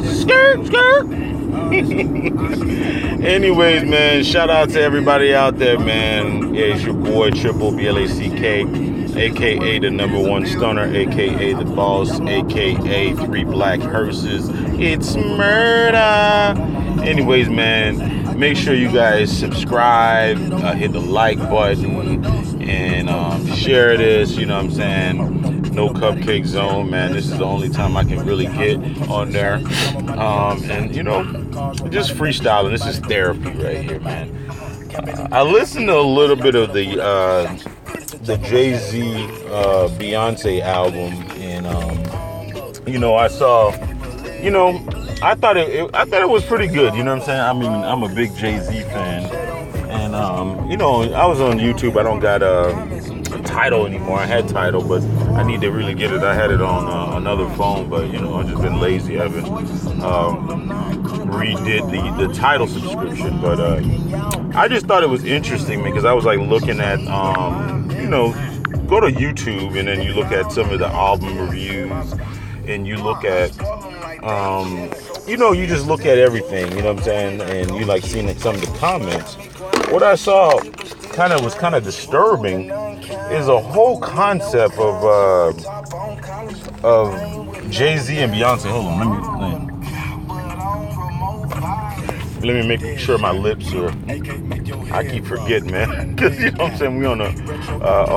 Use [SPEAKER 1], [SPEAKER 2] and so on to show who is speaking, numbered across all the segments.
[SPEAKER 1] Skirt, skirt. Anyways, man, shout out to everybody out there, man. Yeah, it's your boy Triple Black, aka the number one stunner, aka the boss, aka 3 black hearses. It's murder. Anyways, man, make sure you guys subscribe, hit the like button, and share this. You know what I'm saying? No Cupcake Zone, man. This is the only time I can really get on there. And, you know, just freestyling. This is therapy right here, man. I listened to a little bit of the Jay-Z Beyonce album, and, you know, I saw, you know, I thought it was pretty good. You know what I'm saying? I mean, I'm a big Jay-Z fan. And, you know, I was on YouTube. I don't got a Tidal anymore. I had Tidal, but I need to really get it. I had it on another phone, but you know, I've just been lazy. I haven't redid the Tidal subscription, but I just thought it was interesting because I was like looking at you know, go to YouTube and then you look at some of the album reviews and you look at you know, you just look at everything, you know what I'm saying, and you like seeing some of the comments. What I saw was kind of disturbing is a whole concept of Jay-Z and Beyonce. Hold on, let me make sure my lips are. I keep forgetting, man, because you know what I'm saying, we on a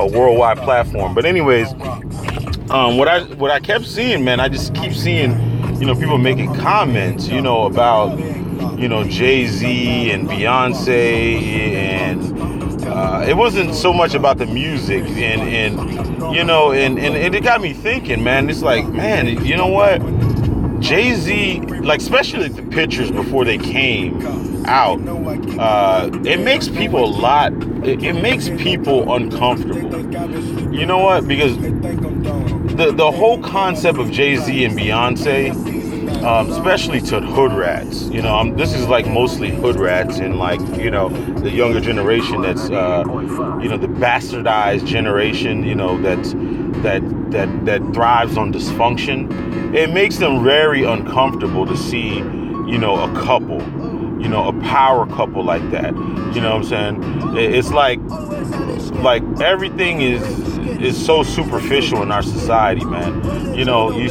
[SPEAKER 1] worldwide platform. But anyways, what I kept seeing, man, I just keep seeing, you know, people making comments, you know, about, you know, Jay-Z and Beyonce, and it wasn't so much about the music, and you know, and it got me thinking, man. It's like, man, you know what, Jay-Z, like especially the pictures before they came out, it makes people it makes people uncomfortable. You know what? Because the whole concept of Jay-Z and Beyonce, especially to hood rats, you know, this is like mostly hood rats and like, you know, the younger generation that's, you know, the bastardized generation, you know, that thrives on dysfunction. It makes them very uncomfortable to see, you know, a couple, you know, a power couple like that. You know what I'm saying? It's like everything is so superficial in our society, man. You know, you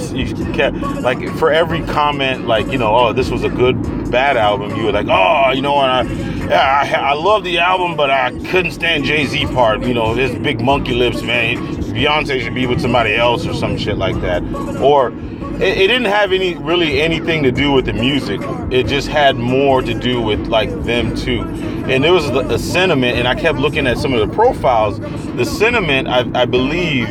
[SPEAKER 1] can't, like, for every comment, like, you know, oh, this was a good, bad album, you were like, oh, you know what, I love the album, but I couldn't stand Jay-Z part, you know, his big monkey lips, man. Beyonce should be with somebody else or some shit like that. Or it didn't have really anything to do with the music. It just had more to do with like them too. And there was a sentiment, and I kept looking at some of the profiles. The sentiment, I believe,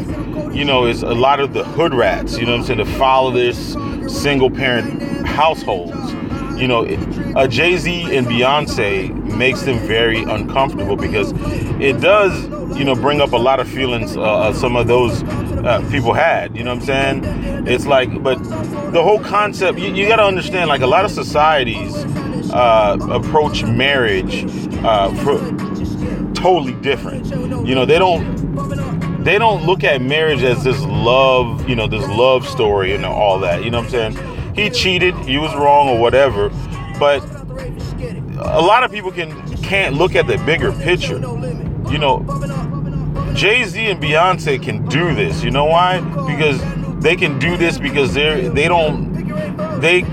[SPEAKER 1] you know, is a lot of the hood rats, you know what I'm saying, to follow this single parent households. You know, Jay-Z and Beyonce makes them very uncomfortable because it does, you know, bring up a lot of feelings some of those people had, you know what I'm saying? It's like, but the whole concept, you got to understand, like a lot of societies approach marriage totally different. You know, they don't look at marriage as this love, you know, this love story and all that, you know what I'm saying? He cheated, he was wrong or whatever, but a lot of people can't look at the bigger picture. You know, Jay-Z and Beyonce can do this. You know why? Because they can do this because they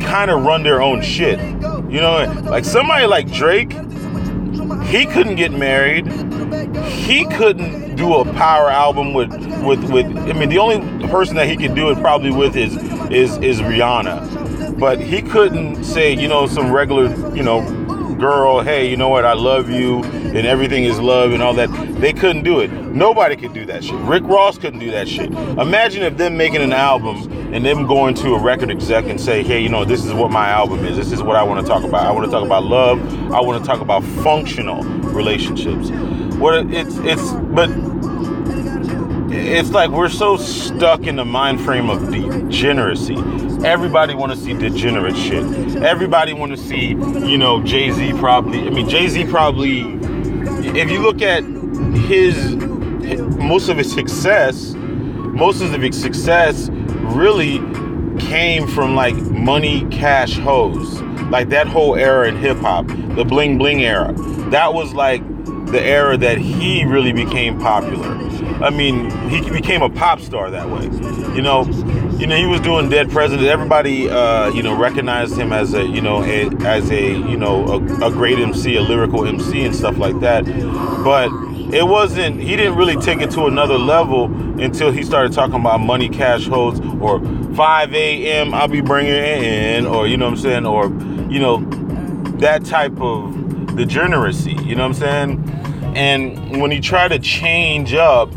[SPEAKER 1] kind of run their own shit. You know, like somebody like Drake, he couldn't get married. He couldn't do a power album with I mean, the only person that he could do it probably with is Rihanna. But he couldn't say, you know, some regular, you know, girl, hey, you know what, I love you and everything is love and all that. They couldn't do it. Nobody could do that shit. Rick Ross couldn't do that shit. Imagine if them making an album and them going to a record exec and say, hey, you know, this is what my album is. This is what I want to talk about. I want to talk about love. I want to talk about functional relationships. But it's like we're so stuck in the mind frame of degeneracy. Everybody want to see degenerate shit. Everybody want to see, you know, Jay-Z probably, if you look at most of his success really came from like Money Cash Hoes, like that whole era in hip hop, the bling bling era. That was like the era that he really became popular. I mean, he became a pop star that way. You know, he was doing Dead President. Everybody, recognized him as a great MC, a lyrical MC and stuff like that. But it wasn't, he didn't really take it to another level until he started talking about Money Cash Hoes, or 5 a.m. I'll be bringing it in, or, you know what I'm saying, or, that type of degeneracy, you know what I'm saying? And when he tried to change up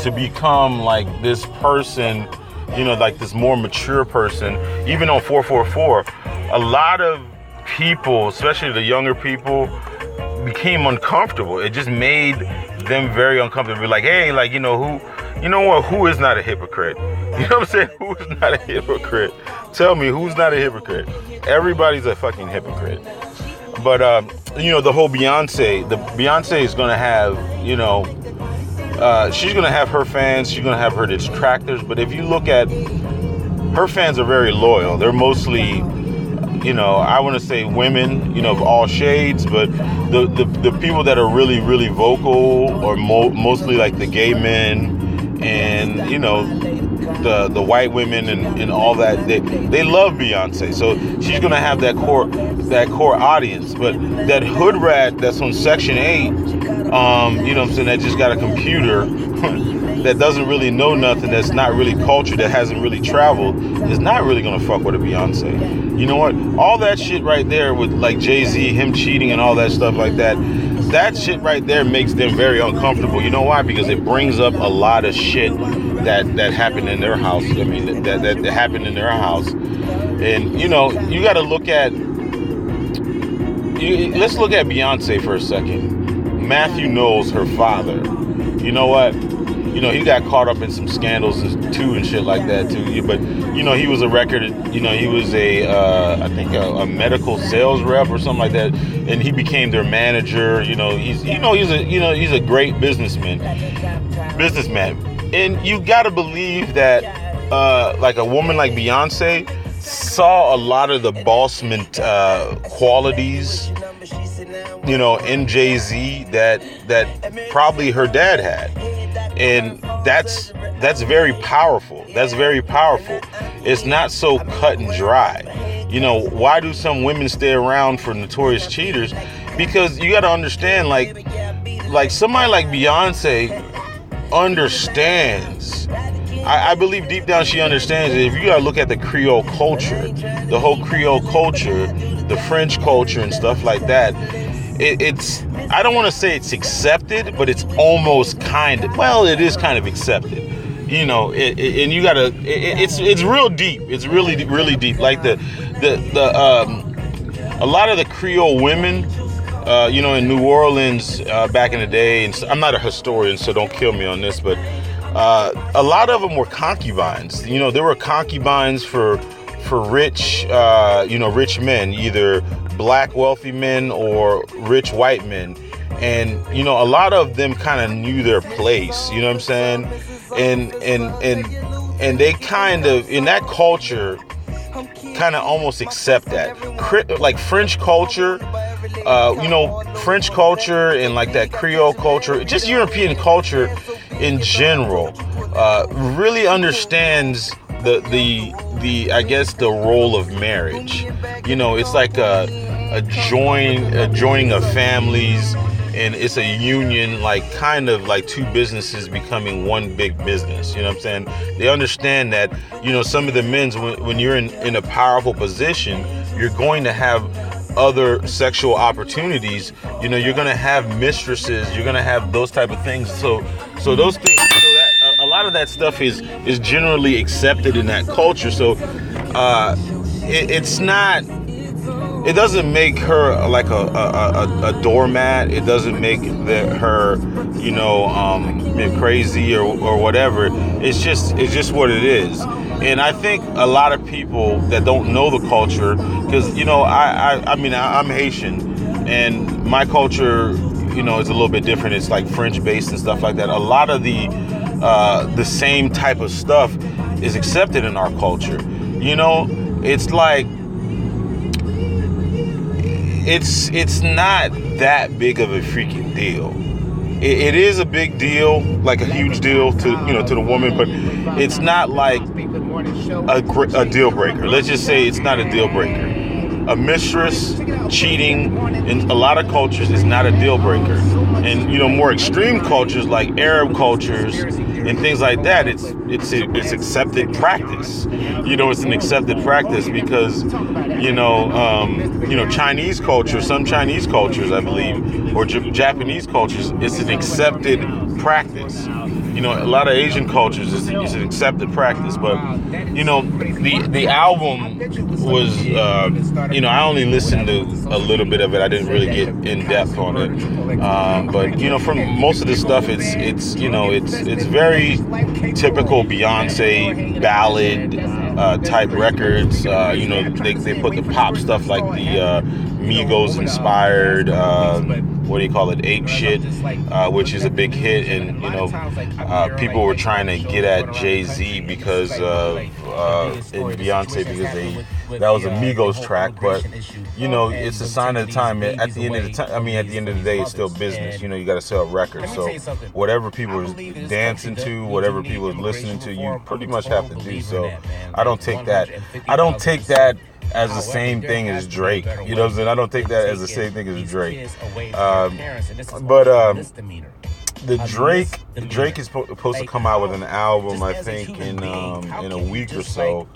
[SPEAKER 1] to become like this person, like this more mature person, even on 444, a lot of people, especially the younger people, became uncomfortable. It just made them very uncomfortable. Like, hey, like, who is not a hypocrite? You know what I'm saying? Who is not a hypocrite? Tell me, who's not a hypocrite? Everybody's a fucking hypocrite. But, the whole Beyonce is going to have, she's going to have her fans, she's going to have her detractors. But if you look at, her fans are very loyal. They're mostly, I want to say women, of all shades, but the people that are really, really vocal are mostly like the gay men and, the white women and all that. They love Beyonce. So she's going to have that core audience. But that hood rat that's on Section 8, that just got a computer that doesn't really know nothing, that's not really cultured, that hasn't really traveled, is not really gonna fuck with a Beyonce. You know what? All that shit right there with like Jay-Z, him cheating and all that stuff like that, that shit right there makes them very uncomfortable. You know why? Because it brings up a lot of shit that happened in their house. I mean, that happened in their house. And, you gotta look at, let's look at Beyonce for a second. Matthew Knowles, her father. You know what? He got caught up in some scandals too and shit like that too. But he was a record. He was I think a medical sales rep or something like that, and he became their manager. He's a great businessman. And you gotta believe that like a woman like Beyonce saw a lot of the bossman qualities, in Jay-Z that probably her dad had. And that's very powerful. That's very powerful. It's not so cut and dry. Why do some women stay around for notorious cheaters? Because you got to understand, like somebody like Beyonce understands. I believe deep down she understands that if you got to look at the Creole culture, the whole Creole culture, the French culture and stuff like that, it's, I don't want to say it's accepted, but it's almost kind of, well, it is kind of accepted, and you gotta, it's real deep. It's really, really deep. Like a lot of the Creole women, in New Orleans, back in the day, and I'm not a historian, so don't kill me on this, but, a lot of them were concubines. There were concubines for rich, rich men, either black wealthy men or rich white men. And, a lot of them kind of knew their place, you know what I'm saying? And they kind of, in that culture, kind of almost accept that. Like French culture, French culture and like that Creole culture, just European culture in general, really understands the I guess the role of marriage. It's like a joining of families, and it's a union, like kind of like two businesses becoming one big business. You know what I'm saying? They understand that, some of the men's, when you're in a powerful position, you're going to have other sexual opportunities. You're going to have mistresses, you're going to have those type of things. So those things, that a lot of that stuff is generally accepted in that culture. So it's not, it doesn't make her like a doormat. It doesn't make her, crazy or whatever. It's just what it is. And I think a lot of people that don't know the culture, because I'm Haitian, and my culture, is a little bit different. It's like French based and stuff like that. A lot of the same type of stuff is accepted in our culture. You know, it's like it's not that big of a freaking deal. It is a big deal, like a huge deal to to the woman, but it's not like a deal breaker. Let's just say it's not a deal breaker. A mistress cheating in a lot of cultures is not a deal breaker, and more extreme cultures like Arab cultures and things like that, it's accepted practice. It's an accepted practice because Chinese culture, some Chinese cultures, I believe, or Japanese cultures, it's an accepted practice. A lot of Asian cultures is an accepted practice, but the album was I only listened to a little bit of it. I didn't really get in depth on it, but from most of the stuff, it's very typical Beyonce ballad type records. They put the pop stuff like the Migos inspired Ape Shit, which is a big hit, and people were trying to get at Jay-Z because of and Beyonce because that was a Migos track, but it's a sign of the time. At the end of the day, it's still business. You got to sell records, so whatever people are dancing to, whatever people are listening to, you pretty much have to do. So I don't take that as the same thing as Drake. You know what I'm saying? I don't take that as the same thing as Drake. The Drake is supposed to come out with an album, I think, in a week or so,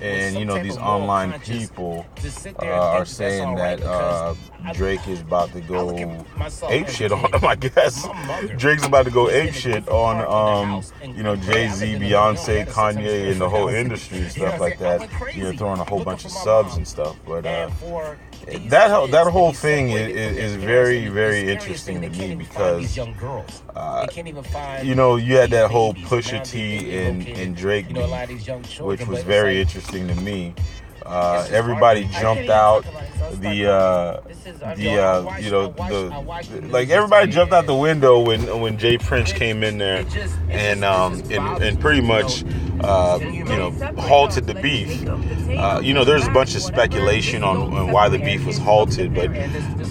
[SPEAKER 1] and these online people are saying that Drake is about to go ape shit on him. I guess Drake's about to go ape shit on Jay-Z, Beyonce, Kanye, and the whole industry and stuff like that. Throwing a whole bunch of subs and stuff, but that whole thing is very, very interesting to me because you had that whole Pusha T and Drake beef, which was very interesting to me. Everybody jumped out everybody jumped out the window when Jay Prince came in there and pretty much halted the beef. There's a bunch of speculation on why the beef was halted, but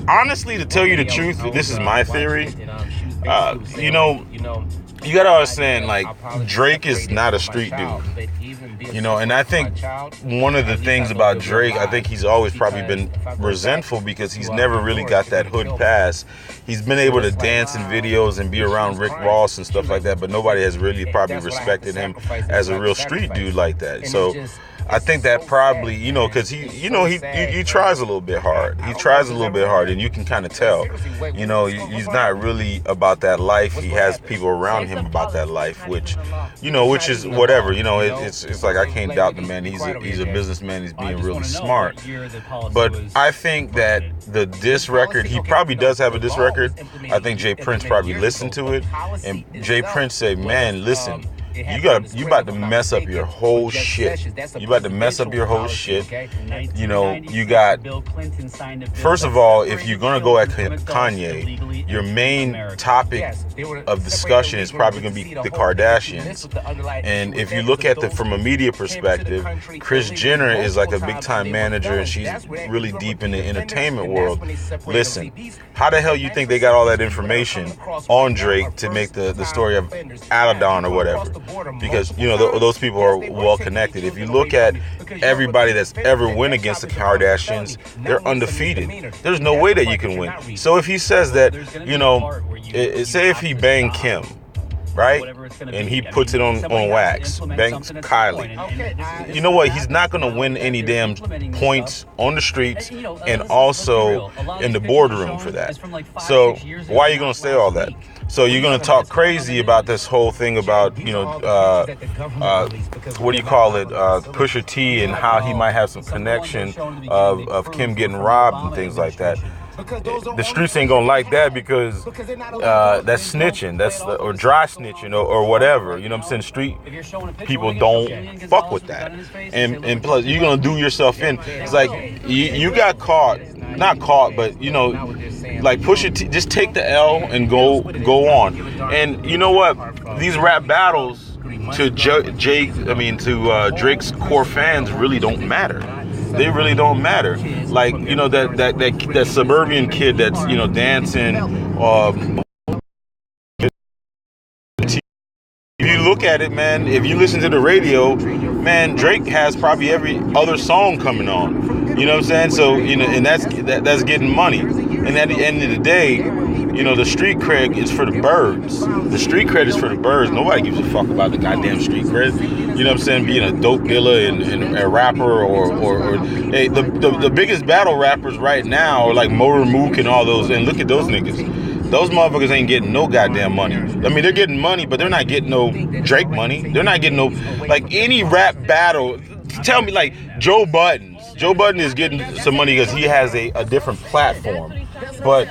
[SPEAKER 1] honestly, to tell you the truth, this is my theory. You gotta understand, like, Drake is not a street dude. And I think one of the things about Drake, I think he's always probably been resentful because he's never really got that hood pass. He's been able to dance in videos and be around Rick Ross and stuff like that, but nobody has really probably respected him as a real street dude like that. So I think that probably, because he tries a little bit hard. He tries a little bit hard, and you can kind of tell. He's not really about that life. He has people around him about that life, which is whatever. It's like I can't doubt the man. He's a businessman. He's being really smart. But I think that the diss record, he probably does have a diss record. I think Jay Prince probably listened to it, and Jay Prince said, "Man, listen. You about to mess up your whole shit. You about to mess up your whole shit. You got, first of all, if you're going to go at Kanye, your main topic of discussion is probably going to be the Kardashians. And if you look at from a media perspective, Kris Jenner is like a big time manager and she's really deep in the entertainment world. Listen, how the hell you think they got all that information on Drake to make the story of Aladon or whatever? Because those people are well connected. If you look at everybody that's ever win against the Kardashians, they're undefeated. There's no way that you can win. So if he says that, say if he banged Kim, right? And he puts it on wax, banks Kylie. You know what? He's not going to win any damn points on the streets and also in the boardroom for that. So why are you going to say all that? So you're going to talk crazy about this whole thing about, Pusha T and how he might have some connection of Kim getting robbed and things like that. The streets ain't gonna like that because that's snitching, or dry snitching or whatever. You know what I'm saying? Street people don't fuck with that, and plus you're gonna do yourself in. It's like you got caught, not caught, but like Pusha T, just take the L and go on. And you know what? These rap battles, Drake's core fans really don't matter. They really don't matter. Like, you know, that suburban kid that's, you know, dancing. If you look at it, man, if you listen to the radio, man, Drake has probably every other song coming on. You know what I'm saying? So, you know, and that's getting money. And at the end of the day, you know, the street cred is for the birds. The street cred is for the birds. Nobody gives a fuck about the goddamn street cred. You know what I'm saying? Being a dope dealer and a rapper or hey, the biggest battle rappers right now are like Motor Mook and all those. And look at those niggas. Those motherfuckers ain't getting no goddamn money. I mean, they're getting money, but they're not getting no Drake money. They're not getting no, like, any rap battle. Tell me, like, Joe Budden. Joe Budden is getting some money because he has a different platform. But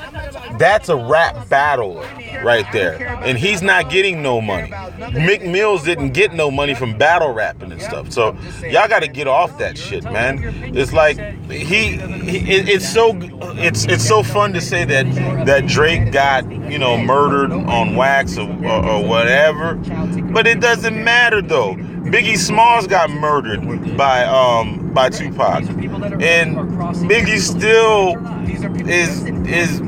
[SPEAKER 1] that's a rap battle right there. And he's not getting no money. Mick Mills didn't get no money from battle rapping and stuff. So y'all got to get off that shit, man. It's like it's so fun to say that Drake got, you know, murdered on wax or whatever. But it doesn't matter though. Biggie Smalls got murdered by Tupac, and Biggie still is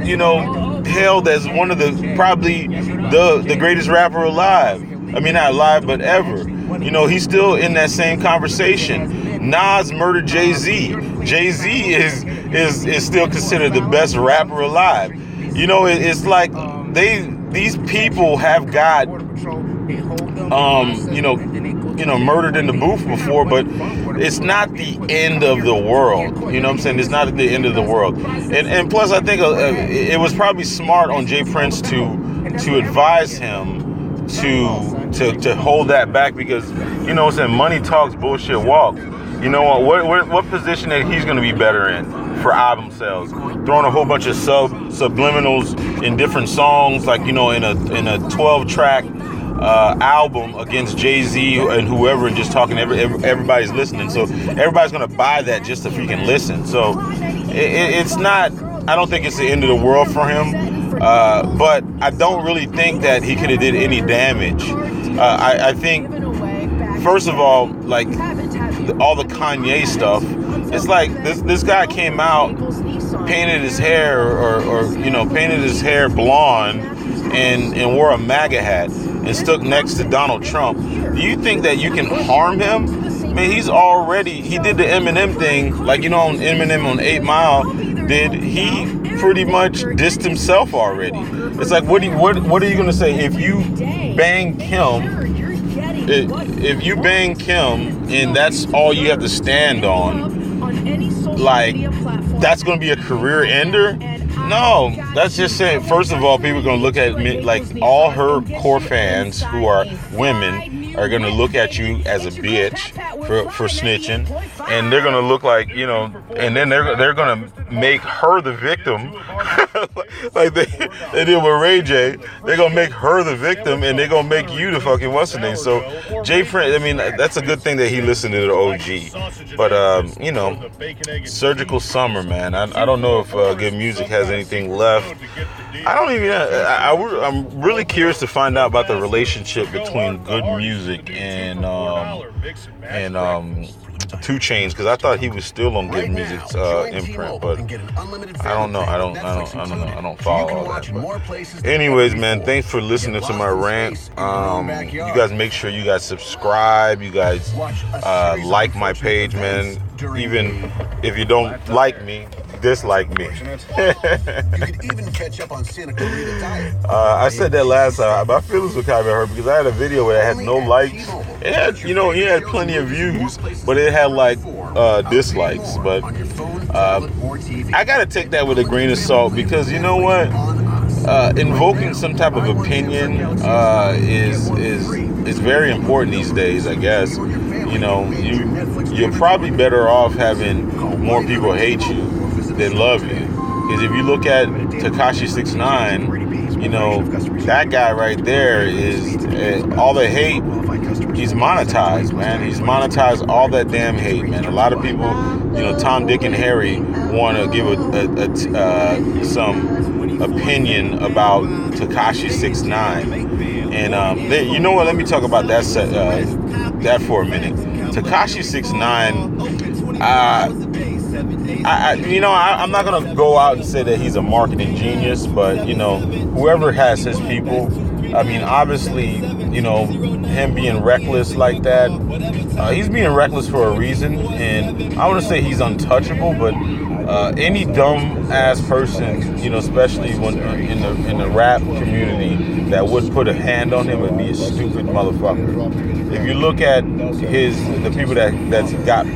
[SPEAKER 1] you know, hailed as one of the probably the greatest rapper alive. I mean, not alive, but ever. You know, he's still in that same conversation. Nas murdered Jay-Z. Jay-Z is still considered the best rapper alive. You know, it's like these people have got you know, murdered in the booth before, but it's not the end of the world. You know what I'm saying? It's not at the end of the world. And plus, I think it was probably smart on Jay Prince to advise him to hold that back, because, you know what I'm saying, money talks, bullshit walks. You know what position that he's going to be better in for album sales? Throwing a whole bunch of subliminals in different songs, like, you know, in a 12-track album against Jay-Z and whoever, and just talking, everybody's listening. So everybody's going to buy that just to freaking listen. So it's not, I don't think it's the end of the world for him. But I don't really think that he could have did any damage. I think, first of all, like, all the Kanye stuff, it's like this guy came out, painted his hair or you know, painted his hair blonde and wore a MAGA hat and stuck next to Donald Trump. Do you think that you can harm him? I mean, he did the Eminem thing, like, you know, on Eminem on 8 Mile, he pretty much dissed himself already. It's like, what are you gonna say if you bang Kim? If you bang Kim and that's all you have to stand on, like, that's gonna be a career ender? No, that's just saying, first of all, people are going to look at me, like, all her core fans who are women are going to look at you as a bitch for snitching, and they're going to look like, you know, and then they're going to make her the victim, like they did with Ray J. They're going to make her the victim, and they're going to make you the fucking what's the name. So Jay Prince, I mean, that's a good thing that he listened to the OG, but you know, Surgical Summer, man, I don't know if Good Music has anything left. I don't even. I'm really curious to find out about the relationship between Good Music and 2 Chainz, because I thought he was still on Good Music's imprint, but I don't know. I don't follow all that. But anyways, man, thanks for listening to my rant. You guys make sure you guys subscribe. You guys like my page, man. Even if you don't like me, dislike me. I said that last time. My feelings were kind of hurt because I had a video where it had no likes. It had, you know, it had plenty of views, but it had like dislikes. But I gotta take that with a grain of salt, because you know what? Invoking some type of opinion is very important these days, I guess. You know, you're probably better off having more people hate you than love you. Because if you look at Tekashi 6ix9ine, you know, that guy right there is all the hate. He's monetized, man. He's monetized all that damn hate, man. A lot of people, you know, Tom, Dick, and Harry want to give some opinion about Tekashi 6ix9ine. And you know what? Let me talk about that that for a minute. Tekashi 6ix9ine. I'm not gonna go out and say that he's a marketing genius, but whoever has his people. I mean, obviously, him being reckless like that, he's being reckless for a reason, and I want to say he's untouchable, but any dumb ass person, especially when in the rap community, that would put a hand on him would be a stupid motherfucker. If you look at the people that's got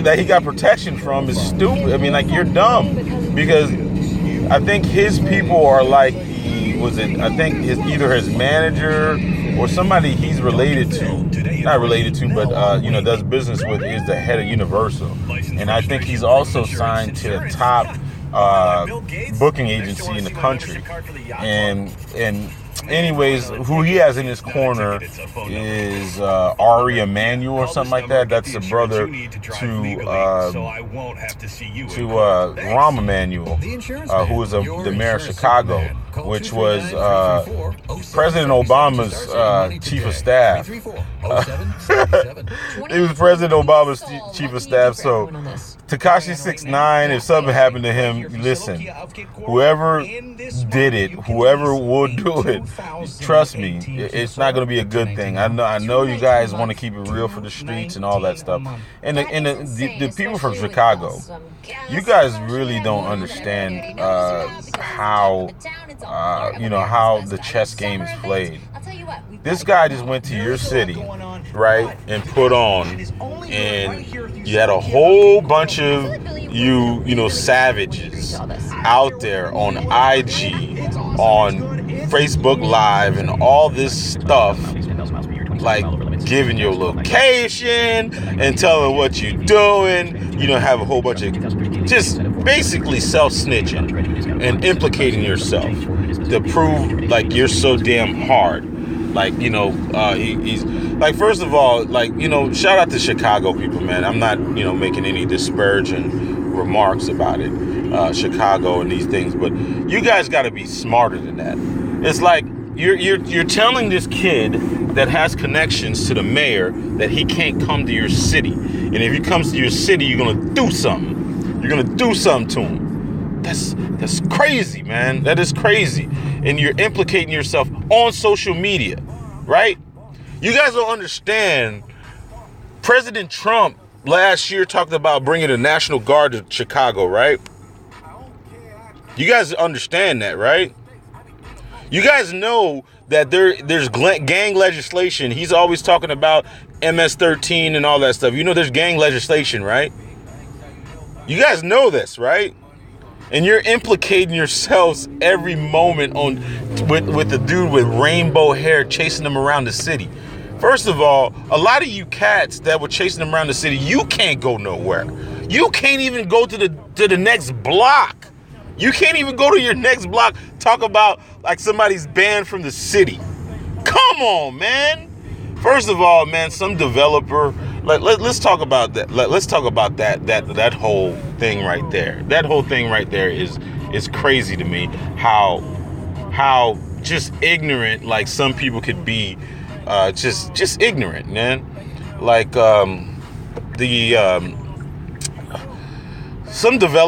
[SPEAKER 1] that he got protection from is stupid. I mean, like, you're dumb, because I think his people are like either his manager or somebody he's related to, not related to, but does business with, is the head of Universal, and I think he's also signed to the top booking agency in the country, and anyways, who he has in his corner is Ari Emanuel or something like that. That's the brother to Rahm Emanuel, who was the mayor of Chicago, which was President Obama's chief of staff. He was President Obama's chief of staff. So Tekashi 6ix9ine, if something happened to him, listen, whoever did it, whoever will do it, trust me, it's not going to be a good thing. I know you guys want to keep it real for the streets and all that stuff. And the people from Chicago, you guys really don't understand how the chess game is played. This guy just went to your city, right, and put on, and you had a whole bunch of savages out there on IG, on Facebook Live, and all this stuff, like giving your location and telling what you're doing. Have a whole bunch of just basically self-snitching and implicating yourself to prove like you're so damn hard. Like, he's like, first of all, like, shout out to Chicago people, man. I'm not, making any disparaging remarks about it, Chicago and these things, but you guys got to be smarter than that. It's like you're telling this kid that has connections to the mayor that he can't come to your city, and if he comes to your city, you're gonna do something. You're gonna do something to him. That's crazy, man. That is crazy. And you're implicating yourself on social media, right? You guys don't understand. President Trump last year talked about bringing the National Guard to Chicago, right? You guys understand that, right? You guys know that there's gang legislation. He's always talking about MS-13 and all that stuff. There's gang legislation, right? You guys know this, right? And you're implicating yourselves every moment with the dude with rainbow hair chasing them around the city. First of all, a lot of you cats that were chasing them around the city, you can't go nowhere. You can't even go to the next block. You can't even go to your next block. Talk about like somebody's banned from the city. Come on, man. First of all, man, some developer. Let's talk about that. Let's talk about that whole thing right there. That whole thing right there is crazy to me. How just ignorant like some people could be. Just ignorant, man. Like some developer.